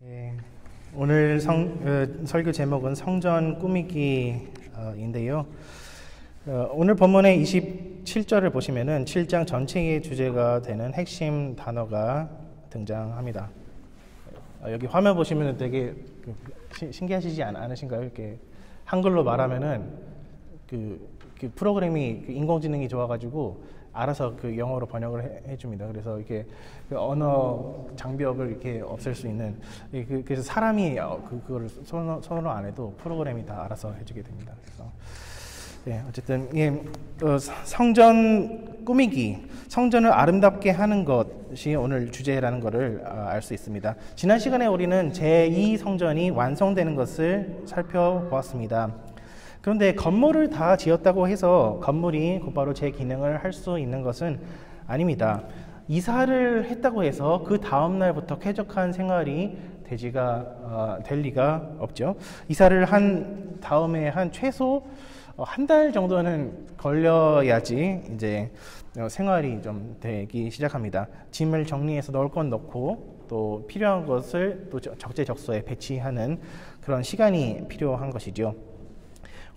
예, 오늘 설교 제목은 성전 꾸미기인데요. 오늘 본문의 27절을 보시면은 7장 전체의 주제가 되는 핵심 단어가 등장합니다. 여기 화면 보시면은 되게 신기하시지 않으신가요? 이렇게 한글로 말하면은 그 프로그램이 인공지능이 좋아가지고 알아서 그 영어로 번역을 해줍니다. 그래서 이렇게 그 언어 장벽을 이렇게 없앨 수 있는, 그래서 사람이 그거를 손으로 안 해도 프로그램이 다 알아서 해주게 됩니다. 그래서 어쨌든 성전 꾸미기, 성전을 아름답게 하는 것이 오늘 주제라는 것을 알 수 있습니다. 지난 시간에 우리는 제2성전이 완성되는 것을 살펴보았습니다. 그런데 건물을 다 지었다고 해서 건물이 곧바로 제 기능을 할 수 있는 것은 아닙니다. 이사를 했다고 해서 그 다음 날부터 쾌적한 생활이 될 리가 없죠. 이사를 한 다음에 한 최소 한 달 정도는 걸려야지 이제 생활이 좀 되기 시작합니다. 짐을 정리해서 넣을 건 넣고 또 필요한 것을 또 적재적소에 배치하는 그런 시간이 필요한 것이죠.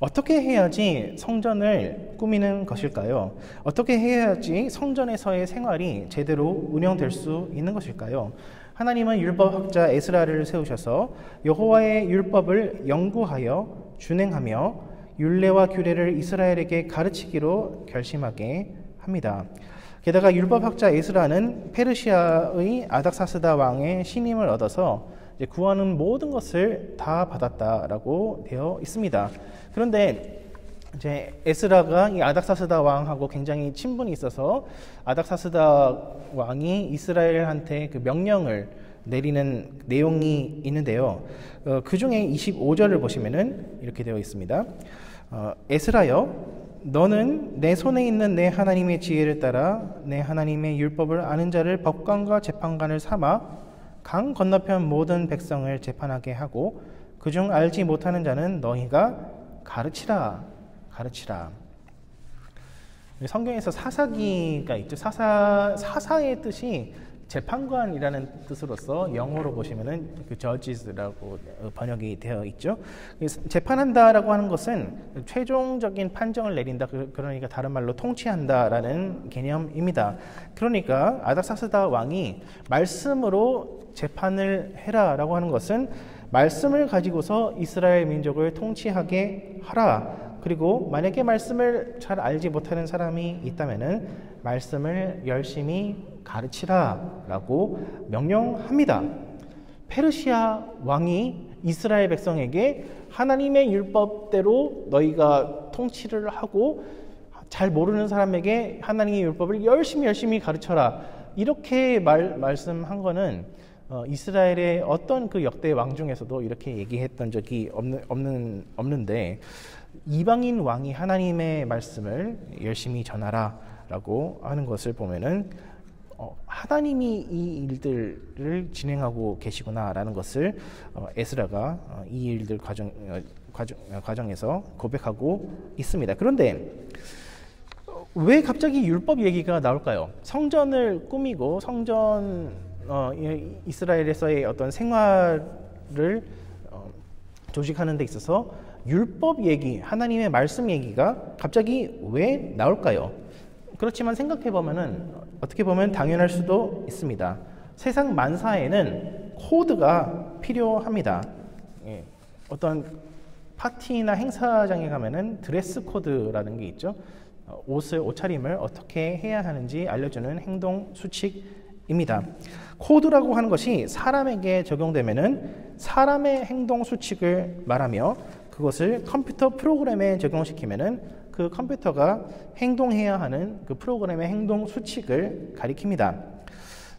어떻게 해야지 성전을 꾸미는 것일까요? 어떻게 해야지 성전에서의 생활이 제대로 운영될 수 있는 것일까요? 하나님은 율법학자 에스라를 세우셔서 여호와의 율법을 연구하여 준행하며 율례와 규례를 이스라엘에게 가르치기로 결심하게 합니다. 게다가 율법학자 에스라는 페르시아의 아닥사스다 왕의 신임을 얻어서 구하는 모든 것을 다 받았다라고 되어 있습니다. 그런데 이제 에스라가 이 아닥사스다 왕하고 굉장히 친분이 있어서 아닥사스다 왕이 이스라엘한테 그 명령을 내리는 내용이 있는데요. 그 중에 25절을 보시면은 이렇게 되어 있습니다. 에스라여, 너는 내 손에 있는 내 하나님의 지혜를 따라 내 하나님의 율법을 아는 자를 법관과 재판관을 삼아 강 건너편 모든 백성을 재판하게 하고 그중 알지 못하는 자는 너희가 가르치라. 성경에서 사사기가 있죠. 사사의 뜻이 재판관이라는 뜻으로서 영어로 보시면은 그 judges라고 번역이 되어 있죠. 재판한다라고 하는 것은 최종적인 판정을 내린다. 그러니까 다른 말로 통치한다라는 개념입니다. 그러니까 아닥사스다 왕이 말씀으로 재판을 해라라고 하는 것은 말씀을 가지고서 이스라엘 민족을 통치하게 하라. 그리고 만약에 말씀을 잘 알지 못하는 사람이 있다면은 말씀을 열심히 가르치라라고 명령합니다. 페르시아 왕이 이스라엘 백성에게 하나님의 율법대로 너희가 통치를 하고 잘 모르는 사람에게 하나님의 율법을 열심히 가르쳐라. 이렇게 말씀한 거는 이스라엘의 어떤 그 역대 왕 중에서도 이렇게 얘기했던 적이 없는데 이방인 왕이 하나님의 말씀을 열심히 전하라 라고 하는 것을 보면은 하나님이 이 일들을 진행하고 계시구나 라는 것을 에스라가 이 일들 과정에서 고백하고 있습니다. 그런데 왜 갑자기 율법 얘기가 나올까요? 성전을 꾸미고 이스라엘에서의 어떤 생활을 조직하는 데 있어서 율법 얘기, 하나님의 말씀 얘기가 갑자기 왜 나올까요? 그렇지만 생각해 보면은 어떻게 보면 당연할 수도 있습니다. 세상 만사에는 코드가 필요합니다. 어떤 파티나 행사장에 가면은 드레스 코드라는 게 있죠. 옷차림을 어떻게 해야 하는지 알려주는 행동 수칙입니다. 코드라고 하는 것이 사람에게 적용되면은 사람의 행동 수칙을 말하며 그것을 컴퓨터 프로그램에 적용시키면은 그 컴퓨터가 행동해야 하는 그 프로그램의 행동 수칙을 가리킵니다.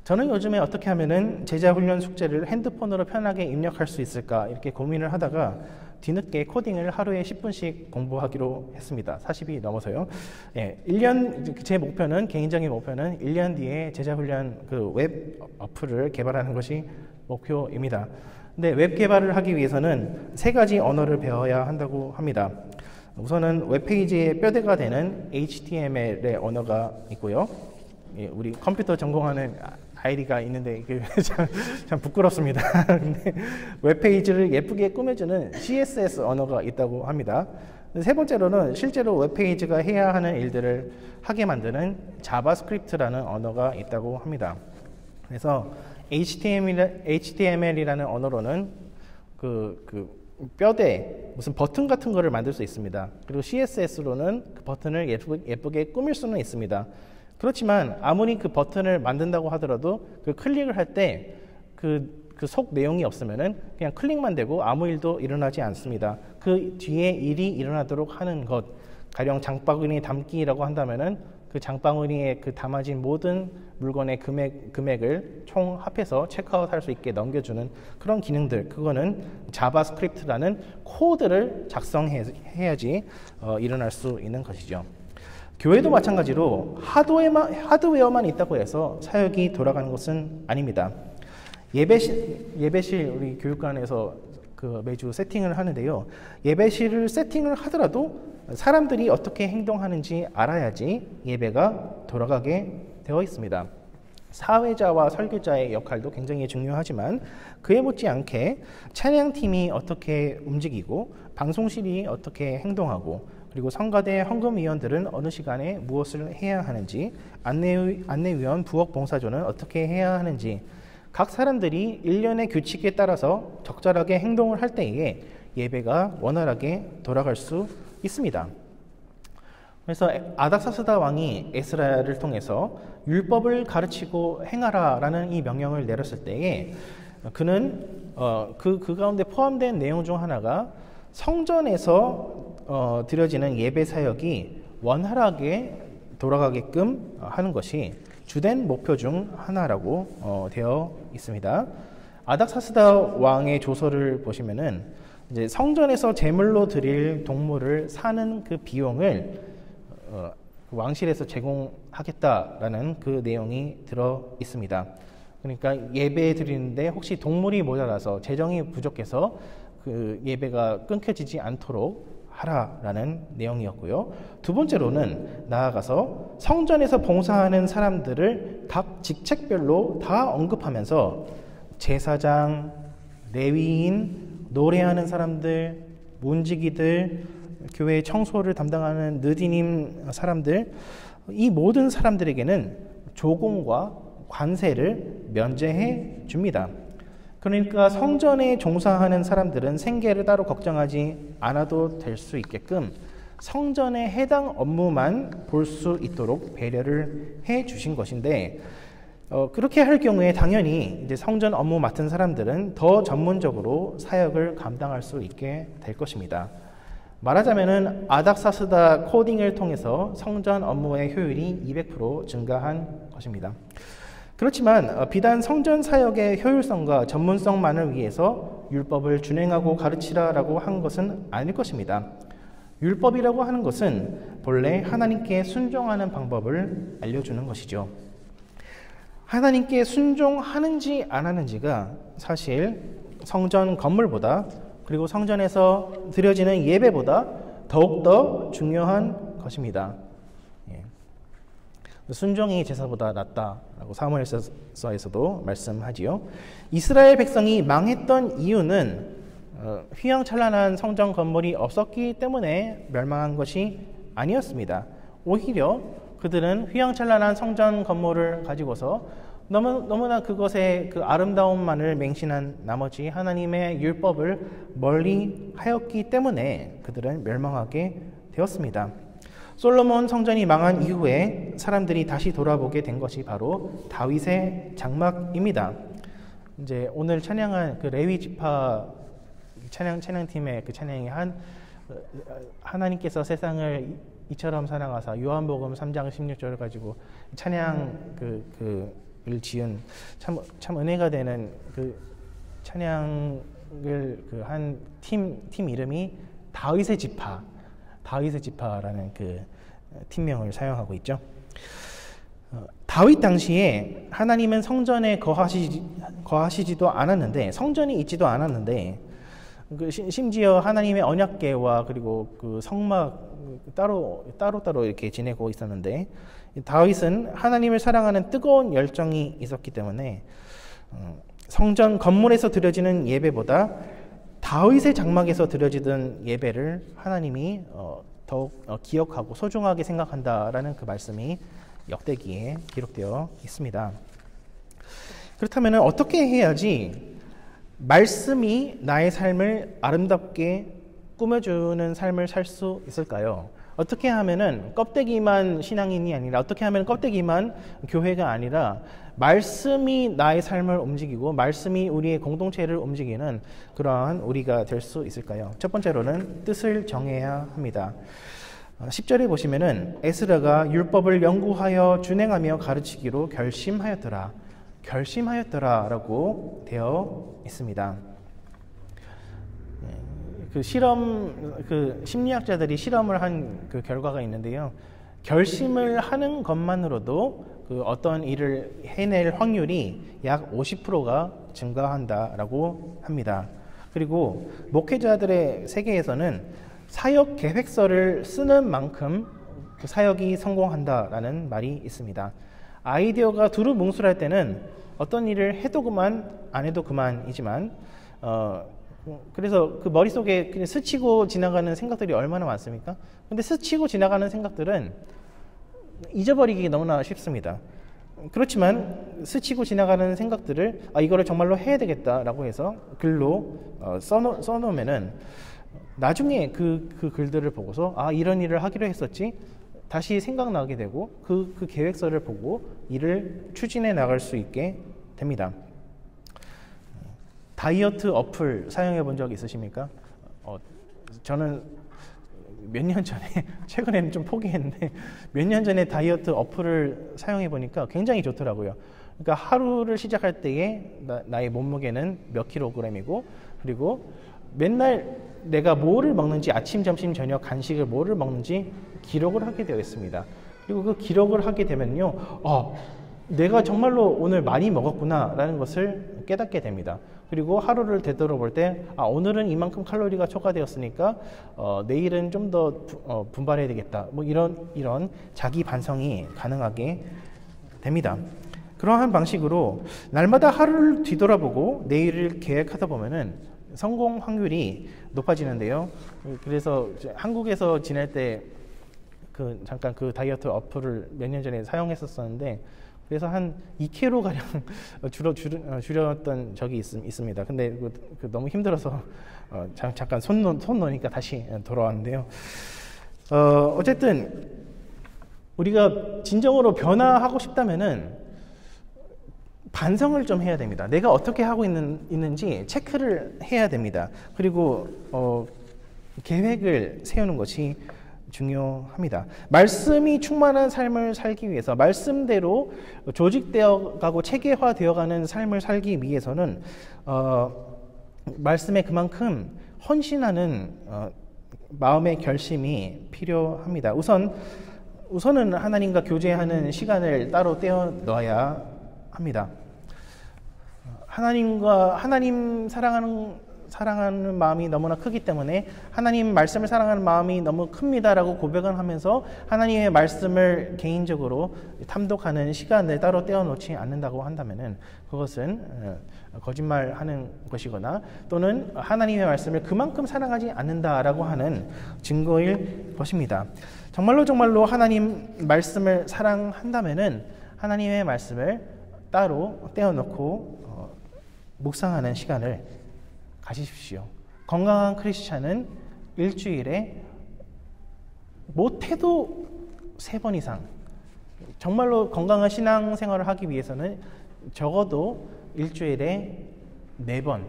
저는 요즘에 어떻게 하면은 제자 훈련 숙제를 핸드폰으로 편하게 입력할 수 있을까 이렇게 고민을 하다가 뒤늦게 코딩을 하루에 10분씩 공부하기로 했습니다. 40이 넘어서요. 1년 제 목표는 개인적인 목표는 1년 뒤에 제자 훈련 그 웹 어플을 개발하는 것이 목표입니다. 근데 웹 개발을 하기 위해서는 3가지 언어를 배워야 한다고 합니다. 우선은 웹페이지의 뼈대가 되는 HTML의 언어가 있고요. 우리 컴퓨터 전공하는 다이어리가 있는데 참 부끄럽습니다. 근데 웹페이지를 예쁘게 꾸며주는 CSS 언어가 있다고 합니다. 세 번째로는 실제로 웹페이지가 해야 하는 일들을 하게 만드는 자바스크립트라는 언어가 있다고 합니다. 그래서 HTML이라는 언어로는 뼈대 무슨 버튼 같은 거를 만들 수 있습니다. 그리고 CSS로는 그 버튼을 예쁘게 꾸밀 수는 있습니다. 그렇지만 아무리 그 버튼을 만든다고 하더라도 그 클릭을 할 때 그 속 내용이 없으면은 그냥 클릭만 되고 아무 일도 일어나지 않습니다. 그 뒤에 일이 일어나도록 하는 것, 가령 장바구니 담기라고 한다면은 그 장바구니에 그 담아진 모든 물건의 금액을 총 합해서 체크아웃할 수 있게 넘겨주는 그런 기능들, 그거는 자바스크립트라는 코드를 작성해야지 일어날 수 있는 것이죠. 교회도 마찬가지로 하드웨어만 있다고 해서 사역이 돌아가는 것은 아닙니다. 예배실 우리 교육관에서 매주 세팅을 하는데요. 예배실을 세팅을 하더라도 사람들이 어떻게 행동하는지 알아야지 예배가 돌아가게 되어 있습니다. 사회자와 설교자의 역할도 굉장히 중요하지만 그에 못지않게 찬양팀이 어떻게 움직이고 방송실이 어떻게 행동하고 그리고 성가대 헌금위원들은 어느 시간에 무엇을 해야 하는지 안내위원 부엌봉사조는 어떻게 해야 하는지 각 사람들이 일련의 규칙에 따라서 적절하게 행동을 할 때에 예배가 원활하게 돌아갈 수 있습니다. 그래서 아닥사스다 왕이 에스라를 통해서 율법을 가르치고 행하라라는 이 명령을 내렸을 때에 그는 그 가운데 포함된 내용 중 하나가 성전에서 드려지는 예배 사역이 원활하게 돌아가게끔 하는 것이 주된 목표 중 하나라고 되어 있습니다. 아닥사스다 왕의 조서를 보시면은 이제 성전에서 제물로 드릴 동물을 사는 그 비용을 왕실에서 제공하겠다라는 그 내용이 들어 있습니다. 그러니까 예배 드리는데 혹시 동물이 모자라서 재정이 부족해서 그 예배가 끊겨지지 않도록 하라라는 내용이었고요. 두 번째로는 나아가서 성전에서 봉사하는 사람들을 각 직책별로 다 언급하면서 제사장, 레위인, 노래하는 사람들, 문지기들, 교회 청소를 담당하는 느디님 사람들, 이 모든 사람들에게는 조공과 관세를 면제해 줍니다. 그러니까 성전에 종사하는 사람들은 생계를 따로 걱정하지 않아도 될 수 있게끔 성전에 해당 업무만 볼 수 있도록 배려를 해 주신 것인데 그렇게 할 경우에 당연히 이제 성전 업무 맡은 사람들은 더 전문적으로 사역을 감당할 수 있게 될 것입니다. 말하자면은 아닥사스다 코딩을 통해서 성전 업무의 효율이 200% 증가한 것입니다. 그렇지만 비단 성전 사역의 효율성과 전문성만을 위해서 율법을 준행하고 가르치라라고 한 것은 아닐 것입니다. 율법이라고 하는 것은 본래 하나님께 순종하는 방법을 알려주는 것이죠. 하나님께 순종하는지 안 하는지가 사실 성전 건물보다 그리고 성전에서 드려지는 예배보다 더욱더 중요한 것입니다. 순종이 제사보다 낫다라고 사무엘서에서도 말씀하지요. 이스라엘 백성이 망했던 이유는 휘황찬란한 성전 건물이 없었기 때문에 멸망한 것이 아니었습니다. 오히려 그들은 휘황찬란한 성전 건물을 가지고서 너무나 그것의 그 아름다움만을 맹신한 나머지 하나님의 율법을 멀리 하였기 때문에 그들은 멸망하게 되었습니다. 솔로몬 성전이 망한 이후에 사람들이 다시 돌아보게 된 것이 바로 다윗의 장막입니다. 이제 오늘 찬양한 그 레위 지파 찬양팀의 그 찬양이 하나님께서 세상을 이처럼 사랑하사 요한복음 3장 16절을 가지고 찬양 을 지은 참 은혜가 되는 그 찬양을 그 한 팀 이름이 다윗의 지파라는 그 팀명을 사용하고 있죠. 다윗 당시에 하나님은 성전에 거하시지도 않았는데 성전이 있지도 않았는데 심지어 하나님의 언약궤와 그리고 그 성막 따로 이렇게 지내고 있었는데 다윗은 하나님을 사랑하는 뜨거운 열정이 있었기 때문에 성전 건물에서 드려지는 예배보다 다윗의 장막에서 드려지던 예배를 하나님이 더욱 기억하고 소중하게 생각한다라는 그 말씀이 역대기에 기록되어 있습니다. 그렇다면 어떻게 해야지 말씀이 나의 삶을 아름답게 꾸며주는 삶을 살 수 있을까요? 어떻게 하면은 껍데기만 신앙인이 아니라, 어떻게 하면 껍데기만 교회가 아니라 말씀이 나의 삶을 움직이고 말씀이 우리의 공동체를 움직이는 그러한 우리가 될 수 있을까요? 첫 번째로는 뜻을 정해야 합니다. 10절에 보시면은 에스라가 율법을 연구하여 준행하며 가르치기로 결심하였더라라고 되어 있습니다. 그 심리학자들이 실험을 한 그 결과가 있는데요. 결심을 하는 것만으로도 그 어떤 일을 해낼 확률이 약 50%가 증가한다라고 합니다. 그리고 목회자들의 세계에서는 사역 계획서를 쓰는 만큼 그 사역이 성공한다라는 말이 있습니다. 아이디어가 두루뭉술할 때는 어떤 일을 해도 그만, 안 해도 그만이지만 그래서 그 머릿속에 그냥 스치고 지나가는 생각들이 얼마나 많습니까? 근데 스치고 지나가는 생각들은 잊어버리기 너무나 쉽습니다. 그렇지만 스치고 지나가는 생각들을 이거를 정말로 해야 되겠다라고 해서 글로 써놓으면은 나중에 그 글들을 보고서 이런 일을 하기로 했었지 다시 생각나게 되고 그 계획서를 보고 일을 추진해 나갈 수 있게 됩니다. 다이어트 어플 사용해 본 적 있으십니까? 저는 몇 년 전에, 최근에는 좀 포기했는데 몇 년 전에 다이어트 어플을 사용해 보니까 굉장히 좋더라고요. 그러니까 하루를 시작할 때에 나의 몸무게는 몇 킬로그램이고, 그리고 맨날 내가 뭐를 먹는지, 아침, 점심, 저녁 간식을 뭐를 먹는지 기록을 하게 되어 있습니다. 그리고 그 기록을 하게 되면요, 내가 정말로 오늘 많이 먹었구나 라는 것을 깨닫게 됩니다. 그리고 하루를 되돌아볼 때 오늘은 이만큼 칼로리가 초과되었으니까 내일은 좀 더 분발해야 되겠다, 뭐 이런 자기 반성이 가능하게 됩니다. 그러한 방식으로 날마다 하루를 뒤돌아보고 내일을 계획하다 보면은 성공 확률이 높아지는데요. 그래서 한국에서 지낼 때 잠깐 그 다이어트 어플을 몇 년 전에 사용했었는데, 그래서 한 2kg 가량 줄였던 적이 있습니다. 근데 너무 힘들어서 잠깐 손 놓으니까 다시 돌아왔는데요. 어쨌든 우리가 진정으로 변화하고 싶다면은 반성을 좀 해야 됩니다. 내가 어떻게 하고 있는지 체크를 해야 됩니다. 그리고 계획을 세우는 것이 중요합니다. 말씀이 충만한 삶을 살기 위해서, 말씀대로 조직되어 가고 체계화되어 가는 삶을 살기 위해서는 말씀에 그만큼 헌신하는 마음의 결심이 필요합니다. 우선은 하나님과 교제하는 시간을 따로 떼어 넣어야 합니다. 하나님 사랑하는 마음이 너무나 크기 때문에 하나님 말씀을 사랑하는 마음이 너무 큽니다라고 고백을 하면서 하나님의 말씀을 개인적으로 탐독하는 시간을 따로 떼어놓지 않는다고 한다면은 그것은 거짓말하는 것이거나 또는 하나님의 말씀을 그만큼 사랑하지 않는다라고 하는 증거일 것입니다. 정말로 하나님 말씀을 사랑한다면은 하나님의 말씀을 따로 떼어놓고 묵상하는 시간을 가지십시오. 건강한 크리스찬은 일주일에 못해도 3번 이상, 정말로 건강한 신앙생활을 하기 위해서는 적어도 일주일에 4번,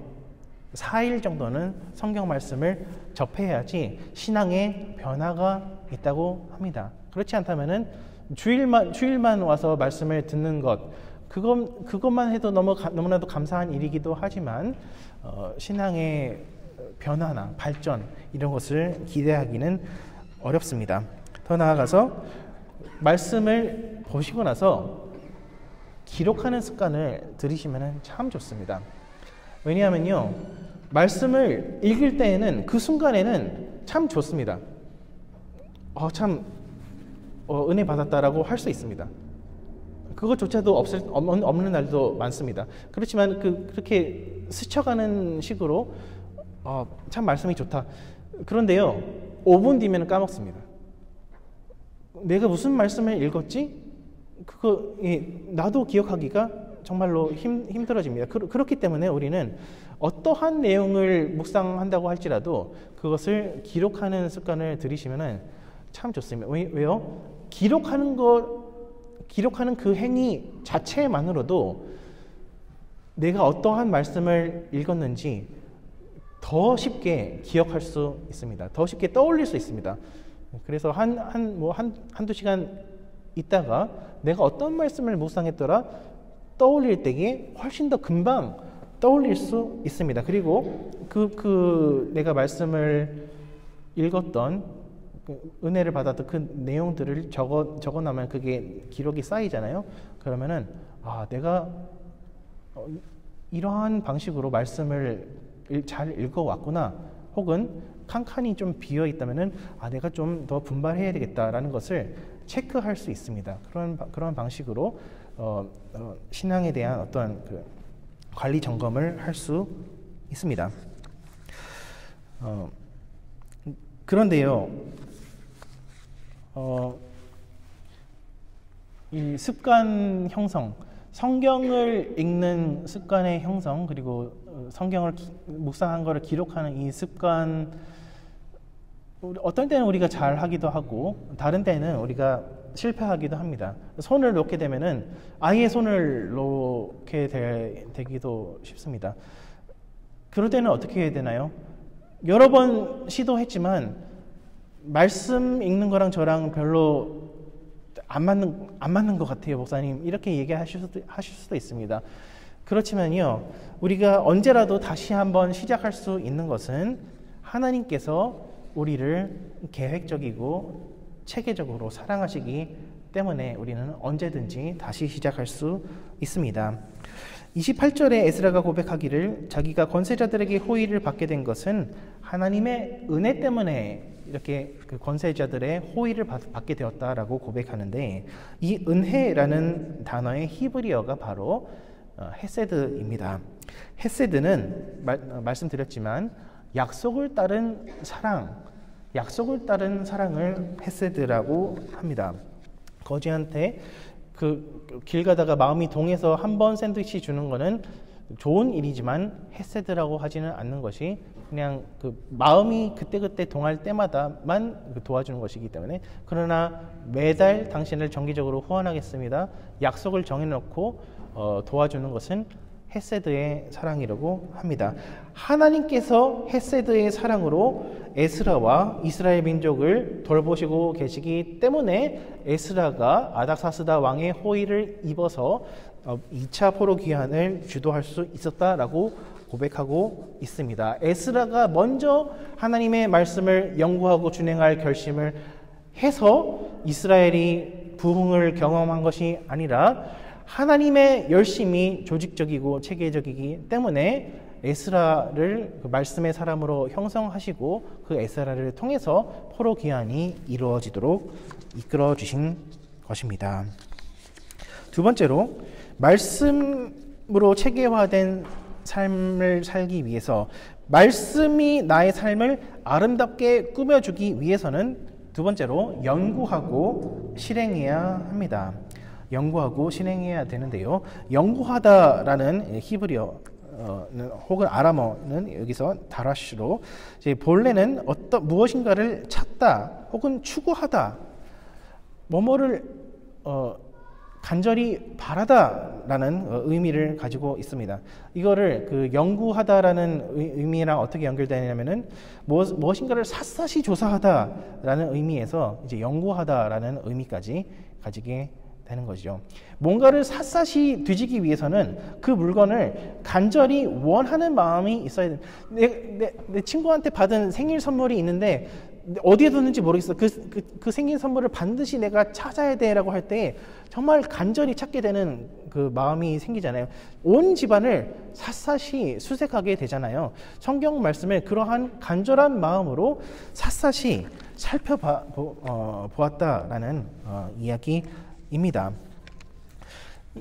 4일 정도는 성경 말씀을 접해야지 신앙에 변화가 있다고 합니다. 그렇지 않다면은 주일만 와서 말씀을 듣는 것, 그것만 해도 너무나도 감사한 일이기도 하지만 신앙의 변화나 발전 이런 것을 기대하기는 어렵습니다. 더 나아가서 말씀을 보시고 나서 기록하는 습관을 들이시면 참 좋습니다. 왜냐하면요, 말씀을 읽을 때에는 그 순간에는 참 좋습니다. 참 은혜 받았다라고 할 수 있습니다. 그것조차도 없는 날도 많습니다. 그렇지만 그렇게 스쳐가는 식으로 참 말씀이 좋다. 그런데요, 5분 뒤면 까먹습니다. 내가 무슨 말씀을 읽었지? 나도 기억하기가 정말로 힘들어집니다. 그렇기 때문에 우리는 어떠한 내용을 묵상한다고 할지라도 그것을 기록하는 습관을 들이시면 참 좋습니다. 왜요? 기록하는 그 행위 자체만으로도 내가 어떠한 말씀을 읽었는지 더 쉽게 기억할 수 있습니다. 더 쉽게 떠올릴 수 있습니다. 그래서 한두 시간 있다가 내가 어떤 말씀을 묵상했더라 떠올릴 때에 훨씬 더 금방 떠올릴 수 있습니다. 그리고 내가 말씀을 읽었던 은혜를 받았던 그 내용들을 적어놓으면 그게 기록이 쌓이잖아요. 그러면은 내가 이러한 방식으로 말씀을 잘 읽어왔구나, 혹은 칸칸이 좀 비어 있다면은 내가 좀 더 분발해야 되겠다라는 것을 체크할 수 있습니다. 그런 방식으로 신앙에 대한 어떤 관리 점검을 할 수 있습니다. 그런데요, 이 습관 형성, 성경을 읽는 습관의 형성, 그리고 성경을 묵상한 것을 기록하는 이 습관, 어떤 때는 우리가 잘 하기도 하고 다른 때는 우리가 실패하기도 합니다. 손을 놓게 되면은 아예 손을 놓게 되기도 쉽습니다. 그럴 때는 어떻게 해야 되나요? 여러 번 시도했지만 말씀 읽는 거랑 저랑 별로 안 맞는 것 같아요, 목사님. 이렇게 얘기하실 수도 있습니다. 그렇지만요, 우리가 언제라도 다시 한번 시작할 수 있는 것은 하나님께서 우리를 계획적이고 체계적으로 사랑하시기 때문에 우리는 언제든지 다시 시작할 수 있습니다. 28절에 에스라가 고백하기를 자기가 권세자들에게 호의를 받게 된 것은 하나님의 은혜 때문에 이렇게 그 권세자들의 호의를 받게 되었다라고 고백하는데, 이 은혜라는 단어의 히브리어가 바로 헤세드입니다. 헤세드는 말씀드렸지만 약속을 따른 사랑을 헤세드라고 합니다. 거지한테 길 가다가 마음이 동해서 한 번 샌드위치 주는 거는 좋은 일이지만 헤세드라고 하지는 않는 것이, 그냥 마음이 그때그때 동할 때마다만 도와주는 것이기 때문에, 그러나 매달 당신을 정기적으로 후원하겠습니다, 약속을 정해놓고 도와주는 것은 헤세드의 사랑이라고 합니다. 하나님께서 헤세드의 사랑으로 에스라와 이스라엘 민족을 돌보시고 계시기 때문에 에스라가 아닥사스다 왕의 호의를 입어서 2차 포로 귀환을 주도할 수 있었다라고 고백하고 있습니다. 에스라가 먼저 하나님의 말씀을 연구하고 준행할 결심을 해서 이스라엘이 부흥을 경험한 것이 아니라 하나님의 열심이 조직적이고 체계적이기 때문에 에스라를 말씀의 사람으로 형성하시고 그 에스라를 통해서 포로 귀환이 이루어지도록 이끌어 주신 것입니다. 두 번째로, 말씀으로 체계화된 삶을 살기 위해서, 말씀이 나의 삶을 아름답게 꾸며주기 위해서는 두 번째로 연구하고 실행해야 합니다. 연구하고 실행해야 되는데요, 연구하다라는 히브리어 혹은 아람어는 여기서 다라시로, 본래는 무엇인가를 찾다 혹은 추구하다, 뭐뭐를 간절히 바라다라는 의미를 가지고 있습니다. 이거를 연구하다라는 의미랑 어떻게 연결되냐면은 무엇인가를 샅샅이 조사하다라는 의미에서 이제 연구하다라는 의미까지 가지게 되는 거죠. 뭔가를 샅샅이 뒤지기 위해서는 그 물건을 간절히 원하는 마음이 있어야 돼. 내 친구한테 받은 생일 선물이 있는데 어디에 뒀는지 모르겠어. 그 생긴 선물을 반드시 내가 찾아야 돼라고 할 때 정말 간절히 찾게 되는 그 마음이 생기잖아요. 온 집안을 샅샅이 수색하게 되잖아요. 성경 말씀을 그러한 간절한 마음으로 샅샅이 살펴보았다라는 이야기입니다.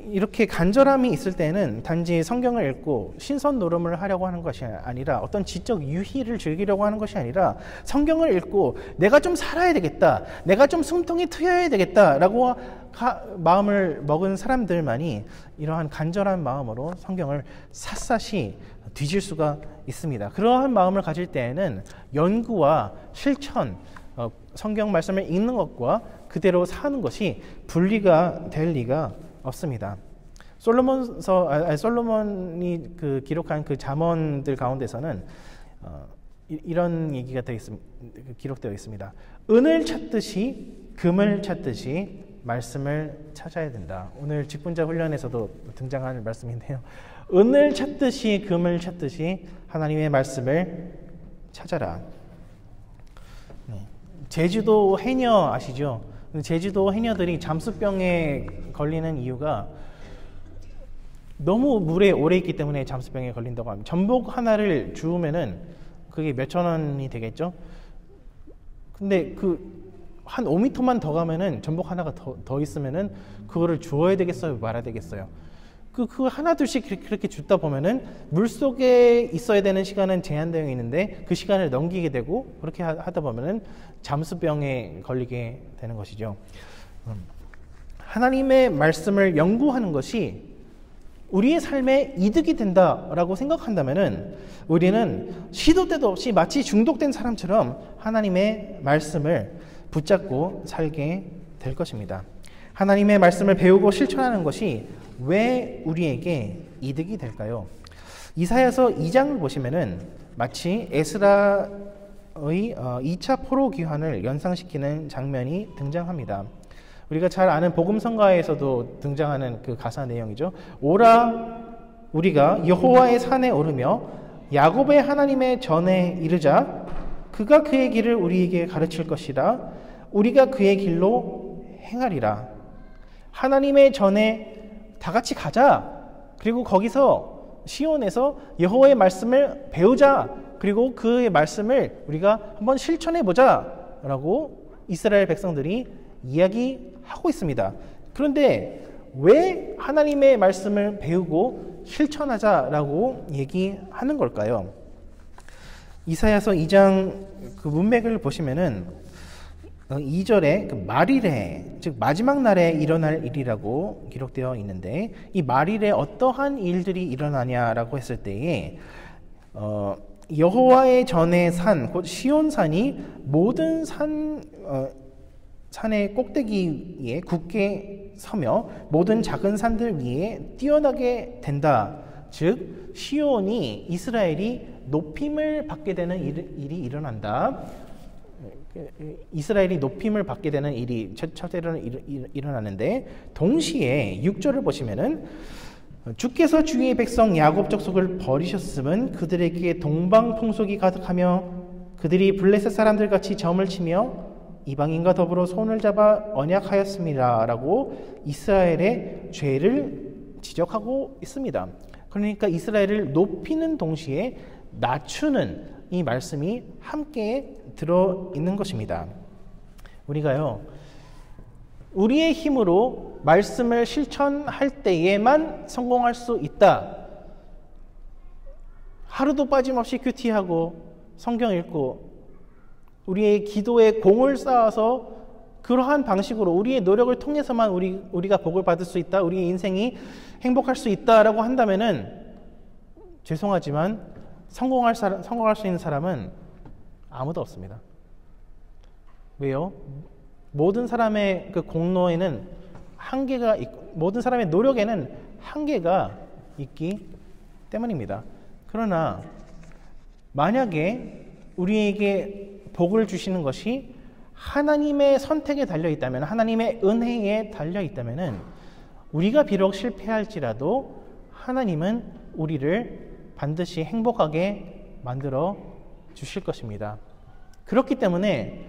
이렇게 간절함이 있을 때는 단지 성경을 읽고 신선 노름을 하려고 하는 것이 아니라 어떤 지적 유희를 즐기려고 하는 것이 아니라 성경을 읽고 내가 좀 살아야 되겠다, 내가 좀 숨통이 트여야 되겠다라고 마음을 먹은 사람들만이 이러한 간절한 마음으로 성경을 샅샅이 뒤질 수가 있습니다. 그러한 마음을 가질 때에는 연구와 실천, 성경 말씀을 읽는 것과 그대로 사는 것이 분리가 될 리가 없습니다. 솔로몬이 기록한 그 잠언들 가운데서는 이런 얘기가 기록되어 있습니다. 은을 찾듯이 금을 찾듯이 말씀을 찾아야 된다. 오늘 직분자 훈련에서도 등장하는 말씀인데요. 은을 찾듯이 금을 찾듯이 하나님의 말씀을 찾아라. 제주도 해녀 아시죠? 제주도 해녀들이 잠수병에 걸리는 이유가 너무 물에 오래 있기 때문에 잠수병에 걸린다고 합니다. 전복 하나를 주우면은 그게 몇천 원이 되겠죠? 근데 한 5m만 더 가면은 전복 하나가 더 있으면은 그거를 주워야 되겠어요? 말아야 되겠어요? 그 하나둘씩 그렇게 줍다 보면은 물 속에 있어야 되는 시간은 제한되어 있는데 그 시간을 넘기게 되고 그렇게 하다 보면은 잠수병에 걸리게 되는 것이죠. 하나님의 말씀을 연구하는 것이 우리의 삶에 이득이 된다라고 생각한다면은 우리는 시도 때도 없이 마치 중독된 사람처럼 하나님의 말씀을 붙잡고 살게 될 것입니다. 하나님의 말씀을 배우고 실천하는 것이 왜 우리에게 이득이 될까요? 이사야서 2장을 보시면은 마치 에스라의 2차 포로 귀환을 연상시키는 장면이 등장합니다. 우리가 잘 아는 복음성가에서도 등장하는 그 가사 내용이죠. 오라 우리가 여호와의 산에 오르며 야곱의 하나님의 전에 이르자 그가 그의 길을 우리에게 가르칠 것이라 우리가 그의 길로 행하리라. 하나님의 전에 다 같이 가자. 그리고 거기서 시온에서 여호와의 말씀을 배우자. 그리고 그의 말씀을 우리가 한번 실천해 보자 라고 이스라엘 백성들이 이야기하고 있습니다. 그런데 왜 하나님의 말씀을 배우고 실천하자라고 얘기하는 걸까요? 이사야서 2장 그 문맥을 보시면은 2절에 그 말일에, 즉 마지막 날에 일어날 일이라고 기록되어 있는데 이 말일에 어떠한 일들이 일어나냐라고 했을 때에 여호와의 전의 산, 곧 시온산이 모든 산의 꼭대기 위에 굳게 서며 모든 작은 산들 위에 뛰어나게 된다. 즉 시온이 이스라엘이 높임을 받게 되는 일이 일어난다. 이스라엘이 높임을 받게 되는 일이 첫째로는 일어나는데 동시에 6절을 보시면은 주께서 주의 백성 야곱 족속을 버리셨음은 그들에게 동방 풍속이 가득하며 그들이 블레셋 사람들 같이 점을 치며 이방인과 더불어 손을 잡아 언약하였습니다 라고 이스라엘의 죄를 지적하고 있습니다. 그러니까 이스라엘을 높이는 동시에 낮추는 이 말씀이 함께 들어있는 것입니다. 우리가요, 우리의 힘으로 말씀을 실천할 때에만 성공할 수 있다. 하루도 빠짐없이 큐티하고 성경 읽고 우리의 기도에 공을 쌓아서 그러한 방식으로 우리의 노력을 통해서만 우리가 복을 받을 수 있다. 우리의 인생이 행복할 수 있다라고 한다면은 죄송하지만 성공할 수 있는 사람은 아무도 없습니다. 왜요? 모든 사람의 그 공로에는 한계가 있고, 모든 사람의 노력에는 한계가 있기 때문입니다. 그러나 만약에 우리에게 복을 주시는 것이 하나님의 선택에 달려 있다면, 하나님의 은혜에 달려 있다면은 우리가 비록 실패할지라도 하나님은 우리를 반드시 행복하게 만들어 주실 것입니다. 그렇기 때문에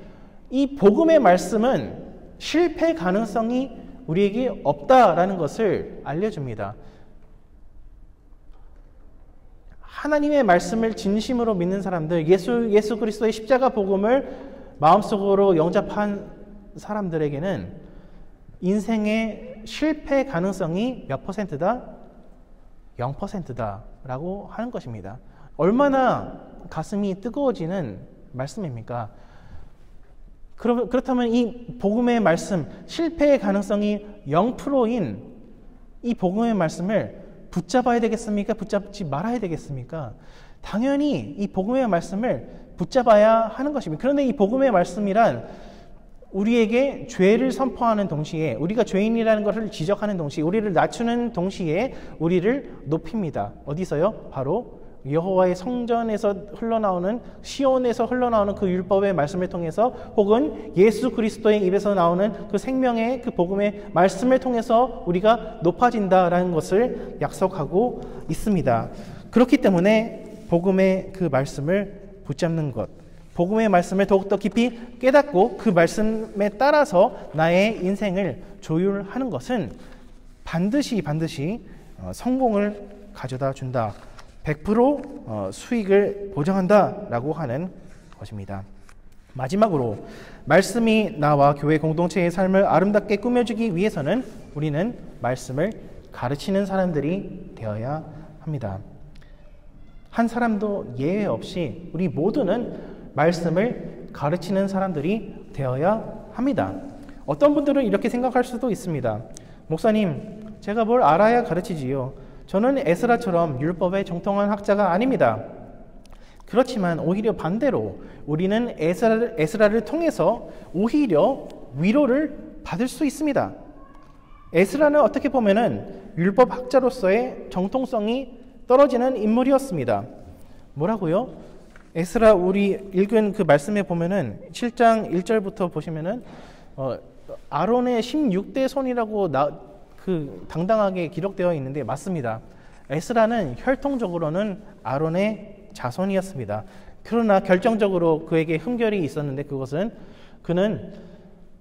이 복음의 말씀은 실패 가능성이 우리에게 없다라는 것을 알려줍니다. 하나님의 말씀을 진심으로 믿는 사람들, 예수 그리스도의 십자가 복음을 마음속으로 영접한 사람들에게는 인생의 실패 가능성이 몇 %다? 0%다라고 하는 것입니다. 얼마나 가슴이 뜨거워지는 말씀입니까? 그렇다면 이 복음의 말씀, 실패의 가능성이 0%인 이 복음의 말씀을 붙잡아야 되겠습니까? 붙잡지 말아야 되겠습니까? 당연히 이 복음의 말씀을 붙잡아야 하는 것입니다. 그런데 이 복음의 말씀이란 우리에게 죄를 선포하는 동시에, 우리가 죄인이라는 것을 지적하는 동시에, 우리를 낮추는 동시에 우리를 높입니다. 어디서요? 바로 여호와의 성전에서 흘러나오는, 시온에서 흘러나오는 그 율법의 말씀을 통해서, 혹은 예수 그리스도의 입에서 나오는 그 생명의 그 복음의 말씀을 통해서 우리가 높아진다라는 것을 약속하고 있습니다. 그렇기 때문에 복음의 그 말씀을 붙잡는 것, 복음의 말씀을 더욱더 깊이 깨닫고 그 말씀에 따라서 나의 인생을 조율하는 것은 반드시 성공을 가져다 준다. 100% 수익을 보장한다라고 하는 것입니다. 마지막으로 말씀이 나와 교회 공동체의 삶을 아름답게 꾸며주기 위해서는 우리는 말씀을 가르치는 사람들이 되어야 합니다. 한 사람도 예외 없이 우리 모두는 말씀을 가르치는 사람들이 되어야 합니다. 어떤 분들은 이렇게 생각할 수도 있습니다. 목사님, 제가 뭘 알아야 가르치지요? 저는 에스라처럼 율법에 정통한 학자가 아닙니다. 그렇지만 오히려 반대로 우리는 에스라를 통해서 오히려 위로를 받을 수 있습니다. 에스라는 어떻게 보면은 율법 학자로서의 정통성이 떨어지는 인물이었습니다. 뭐라고요? 에스라 우리 읽은 그 말씀에 보면은 7장 1절부터 보시면은 아론의 16대 손이라고 당당하게 기록되어 있는데 맞습니다. 에스라는 혈통적으로는 아론의 자손이었습니다. 그러나 결정적으로 그에게 흠결이 있었는데 그는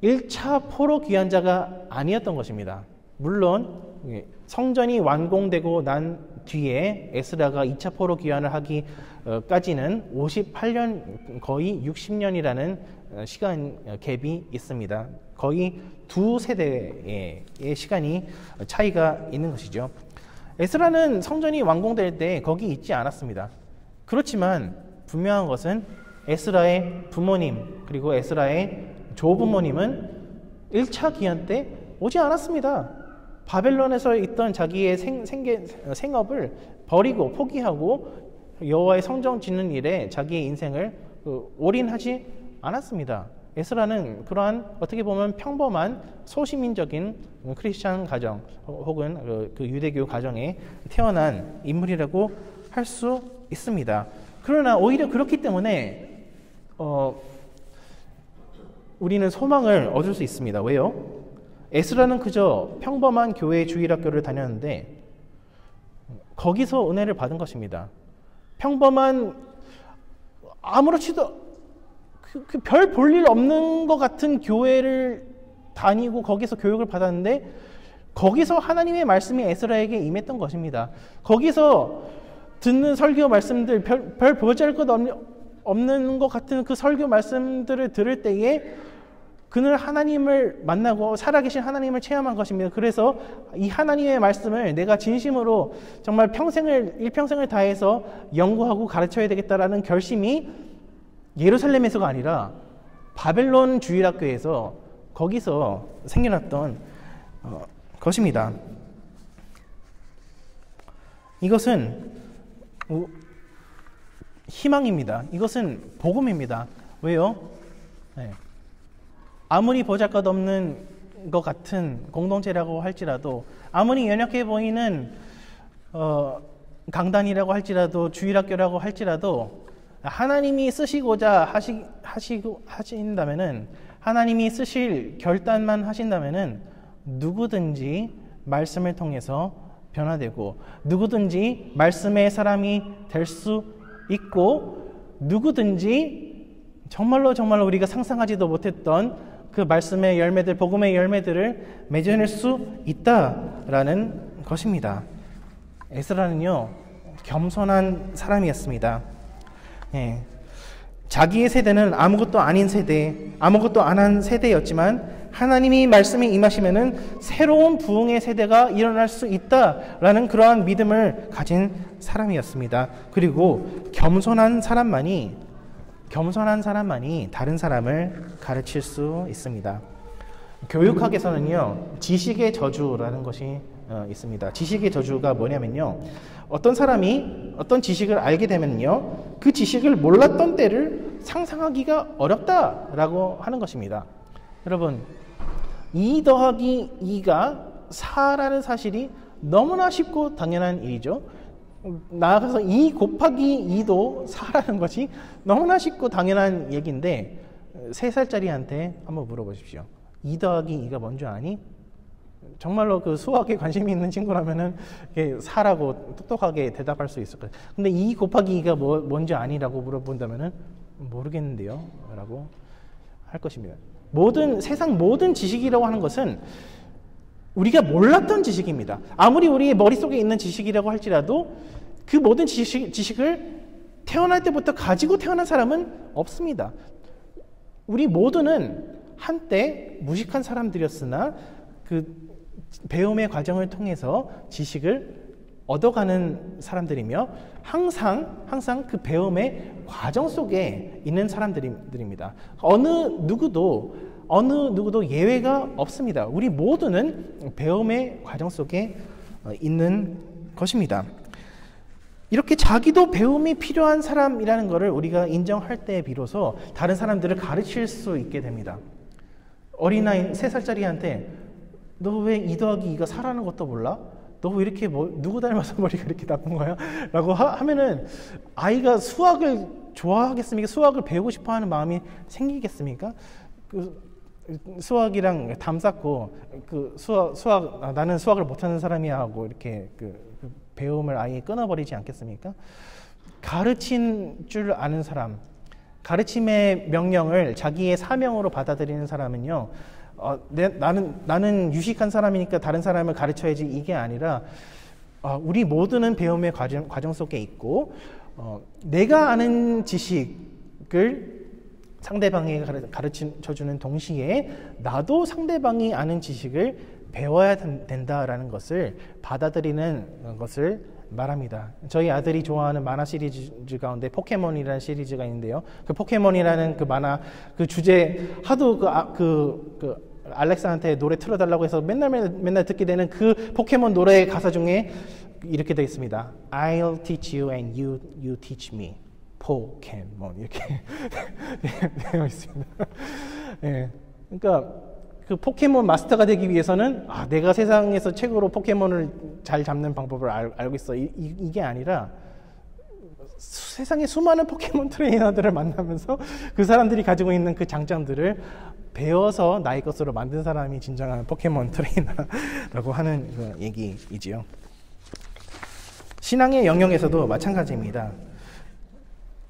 1차 포로 귀환자가 아니었던 것입니다. 물론 성전이 완공되고 난 뒤에 에스라가 2차 포로 귀환을 하기까지는 58년, 거의 60년이라는 시간 갭이 있습니다. 거의 두 세대의 시간이 차이가 있는 것이죠. 에스라는 성전이 완공될 때 거기 있지 않았습니다. 그렇지만 분명한 것은 에스라의 부모님 그리고 에스라의 조부모님은 1차 기한 때 오지 않았습니다. 바벨론에서 있던 자기의 생업을 버리고 포기하고 여호와의 성전 짓는 일에 자기의 인생을 올인하지 않았습니다. 에스라는 그러한 어떻게 보면 평범한 소시민적인 크리스찬 가정 혹은 그 유대교 가정에 태어난 인물이라고 할 수 있습니다. 그러나 오히려 그렇기 때문에 우리는 소망을 얻을 수 있습니다. 왜요? 에스라는 그저 평범한 교회 주일학교를 다녔는데 거기서 은혜를 받은 것입니다. 평범한 아무렇지도 별 볼 일 없는 것 같은 교회를 다니고 거기서 교육을 받았는데 거기서 하나님의 말씀이 에스라에게 임했던 것입니다. 거기서 듣는 설교 말씀들, 별 보잘것 없는 것 같은 그 설교 말씀들을 들을 때에 그는 하나님을 만나고 살아계신 하나님을 체험한 것입니다. 그래서 이 하나님의 말씀을 내가 진심으로 정말 일평생을 다해서 연구하고 가르쳐야 되겠다라는 결심이 예루살렘에서가 아니라 바벨론 주일학교에서 거기서 생겨났던 것입니다. 이것은 희망입니다. 이것은 복음입니다. 왜요? 아무리 보잘것없는 것 같은 공동체라고 할지라도, 아무리 연약해 보이는 강단이라고 할지라도, 주일학교라고 할지라도 하나님이 쓰시고자 하신다면은, 하나님이 쓰실 결단만 하신다면은 누구든지 말씀을 통해서 변화되고 누구든지 말씀의 사람이 될 수 있고 누구든지 정말로 우리가 상상하지도 못했던 그 말씀의 열매들, 복음의 열매들을 맺어낼 수 있다라는 것입니다. 에스라는요, 겸손한 사람이었습니다. 예. 자기의 세대는 아무것도 아닌 세대, 아무것도 안 한 세대였지만 하나님이 말씀에 임하시면은 새로운 부흥의 세대가 일어날 수 있다라는 그러한 믿음을 가진 사람이었습니다. 그리고 겸손한 사람만이 다른 사람을 가르칠 수 있습니다. 교육학에서는요, 지식의 저주라는 것이 있습니다. 지식의 저주가 뭐냐면요, 어떤 사람이 어떤 지식을 알게 되면요, 그 지식을 몰랐던 때를 상상하기가 어렵다라고 하는 것입니다. 여러분, 2 더하기 2가 4라는 사실이 너무나 쉽고 당연한 일이죠. 나아가서 2 곱하기 2도 4라는 것이 너무나 쉽고 당연한 얘기인데 3살짜리한테 한번 물어보십시오. 2 더하기 2가 뭔지 아니? 정말로 그 수학에 관심이 있는 친구라면은 4라고 똑똑하게 대답할 수 있을 거예요. 근데 2 곱하기 2가 뭔지 아니라고 물어본다면은 모르겠는데요 라고 할 것입니다. 세상 모든 지식이라고 하는 것은 우리가 몰랐던 지식입니다. 아무리 우리의 머릿속에 있는 지식이라고 할지라도 그 모든 지식을 태어날 때부터 가지고 태어난 사람은 없습니다. 우리 모두는 한때 무식한 사람들이었으나 그 배움의 과정을 통해서 지식을 얻어가는 사람들이며 항상 그 배움의 과정 속에 있는 사람들입니다. 어느 누구도 예외가 없습니다. 우리 모두는 배움의 과정 속에 있는 것입니다. 이렇게 자기도 배움이 필요한 사람이라는 것을 우리가 인정할 때 비로소 다른 사람들을 가르칠 수 있게 됩니다. 어린아이 3살짜리한테 너 왜 2 더하기 2가 4라는 것도 몰라? 너 왜 이렇게 누구 닮아서 머리가 이렇게 나쁜 거야? 라고 하면은 아이가 수학을 좋아하겠습니까? 수학을 배우고 싶어 하는 마음이 생기겠습니까? 수학이랑 담 쌓고 나는 수학을 못하는 사람이야 하고 이렇게 배움을 아예 끊어버리지 않겠습니까? 가르친 줄 아는 사람, 가르침의 명령을 자기의 사명으로 받아들이는 사람은요, 나는 유식한 사람이니까 다른 사람을 가르쳐야지 이게 아니라 우리 모두는 배움의 과정 속에 있고 내가 아는 지식을 상대방에게 가르쳐주는 동시에 나도 상대방이 아는 지식을 배워야 된다라는 것을 받아들이는 것을 말합니다. 저희 아들이 좋아하는 만화 시리즈 가운데 포켓몬이라는 시리즈가 있는데요. 그 포켓몬이라는 그 만화 그 주제 하도 알렉사한테 노래 틀어달라고 해서 맨날 듣게 되는 그 포켓몬 노래의 가사 중에 이렇게 되어 있습니다. I'll teach you and you teach me. 포켓몬 이렇게 되어 있습니다. 네. 그러니까 그 포켓몬 마스터가 되기 위해서는 내가 세상에서 최고로 포켓몬을 잘 잡는 방법을 알고 있어. 이게 아니라 세상에 수많은 포켓몬 트레이너들을 만나면서 그 사람들이 가지고 있는 그 장점들을 배워서 나의 것으로 만든 사람이 진정한 포켓몬 트레이너라고 하는 그 얘기이지요. 신앙의 영역에서도 마찬가지입니다.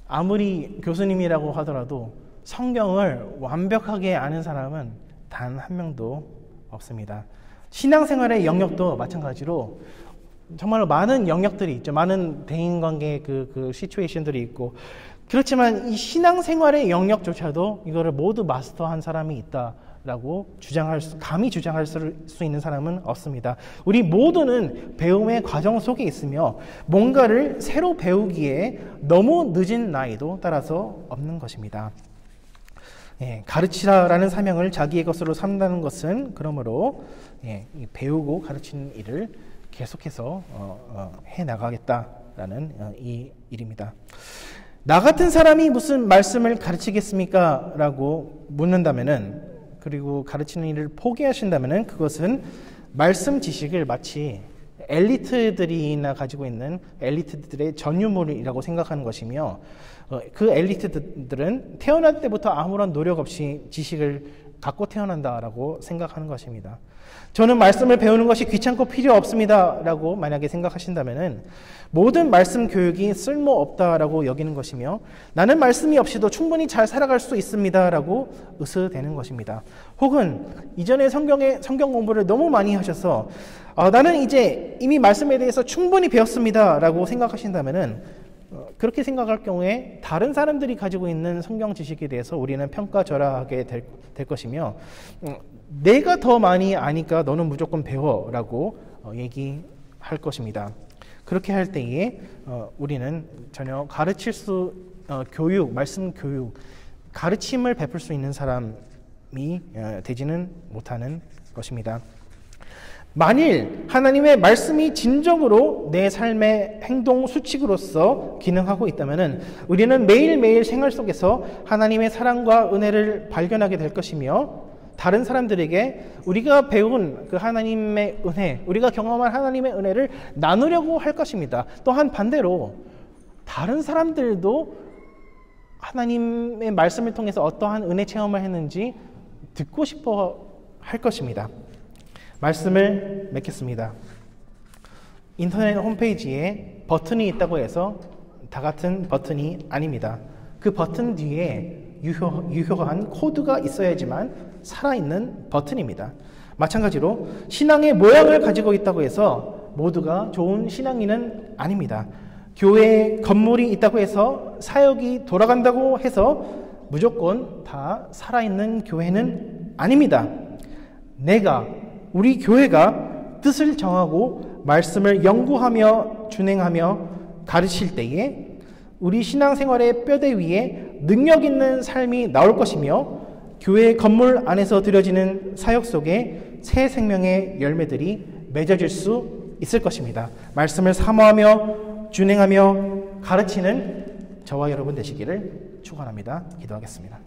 아무리 교수님이라고 하더라도 성경을 완벽하게 아는 사람은 단 한 명도 없습니다. 신앙생활의 영역도 마찬가지로 정말로 많은 영역들이 있죠. 많은 대인관계 그 시츄에이션들이 있고 그렇지만 이 신앙생활의 영역조차도 이거를 모두 마스터한 사람이 있다라고 감히 주장할 수 있는 사람은 없습니다. 우리 모두는 배움의 과정 속에 있으며 뭔가를 새로 배우기에 너무 늦은 나이도 따라서 없는 것입니다. 가르치라라는 사명을 자기의 것으로 삼다는 것은 그러므로 배우고 가르치는 일을 계속해서 해나가겠다라는 이 일입니다. 나 같은 사람이 무슨 말씀을 가르치겠습니까? 라고 묻는다면은, 그리고 가르치는 일을 포기하신다면은 그것은 말씀 지식을 마치 엘리트들이나 가지고 있는 엘리트들의 전유물이라고 생각하는 것이며 그 엘리트들은 태어날 때부터 아무런 노력 없이 지식을 갖고 태어난다라고 생각하는 것입니다. 저는 말씀을 배우는 것이 귀찮고 필요 없습니다라고 만약에 생각하신다면은 모든 말씀 교육이 쓸모없다라고 여기는 것이며 나는 말씀이 없이도 충분히 잘 살아갈 수 있습니다라고 의스대는 것입니다. 혹은 이전에 성경 공부를 너무 많이 하셔서 나는 이제 이미 말씀에 대해서 충분히 배웠습니다라고 생각하신다면은 그렇게 생각할 경우에 다른 사람들이 가지고 있는 성경 지식에 대해서 우리는 평가절하하게 될 것이며 내가 더 많이 아니까 너는 무조건 배워라고 얘기할 것입니다. 그렇게 할 때에 우리는 전혀 말씀 교육, 가르침을 베풀 수 있는 사람이 되지는 못하는 것입니다. 만일 하나님의 말씀이 진정으로 내 삶의 행동 수칙으로서 기능하고 있다면 우리는 매일매일 생활 속에서 하나님의 사랑과 은혜를 발견하게 될 것이며 다른 사람들에게 우리가 배운 그 하나님의 은혜, 우리가 경험한 하나님의 은혜를 나누려고 할 것입니다. 또한 반대로 다른 사람들도 하나님의 말씀을 통해서 어떠한 은혜 체험을 했는지 듣고 싶어 할 것입니다. 말씀을 맺겠습니다. 인터넷 홈페이지에 버튼이 있다고 해서 다 같은 버튼이 아닙니다. 그 버튼 뒤에 유효한 코드가 있어야지만 살아있는 버튼입니다. 마찬가지로 신앙의 모양을 가지고 있다고 해서 모두가 좋은 신앙인은 아닙니다. 교회 건물이 있다고 해서 사역이 돌아간다고 해서 무조건 다 살아있는 교회는 아닙니다. 우리 교회가 뜻을 정하고 말씀을 연구하며 준행하며 가르칠 때에 우리 신앙생활의 뼈대 위에 능력 있는 삶이 나올 것이며 교회 건물 안에서 드려지는 사역 속에 새 생명의 열매들이 맺어질 수 있을 것입니다. 말씀을 사모하며 준행하며 가르치는 저와 여러분 되시기를 축원합니다. 기도하겠습니다.